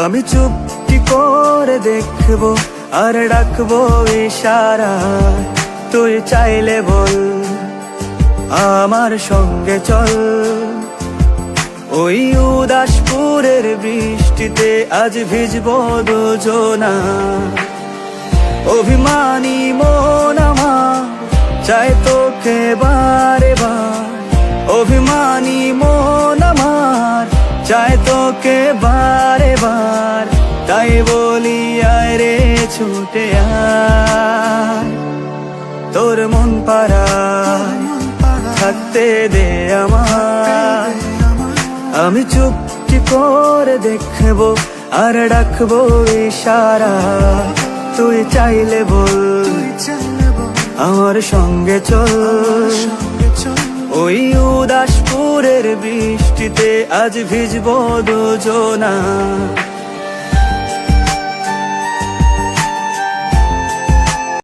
আমি চুপটি করে দেখবো আর ডাকবো ইশারায়, তুই চাইলে বল আমার সঙ্গে চল। ওই উদাসপুরের বৃষ্টিতে আজ ভিজবো দুজনা। অভিমানী মন আমার চাই তোকে বারে বার, অভিমানী মন আমার চাই তোকে বারে বার। তাই বলি আয় রে ছুটে আয়, তোর মন পাড়ায় থাকতে দে আমায়। আমি চুপটি করে দেখবো আর ডাকবো ইশারা, তুই চাইলে বল আমার সঙ্গে চল। ওই উদাসপুরের বৃষ্টিতে আজ ভিজবো দুজনা।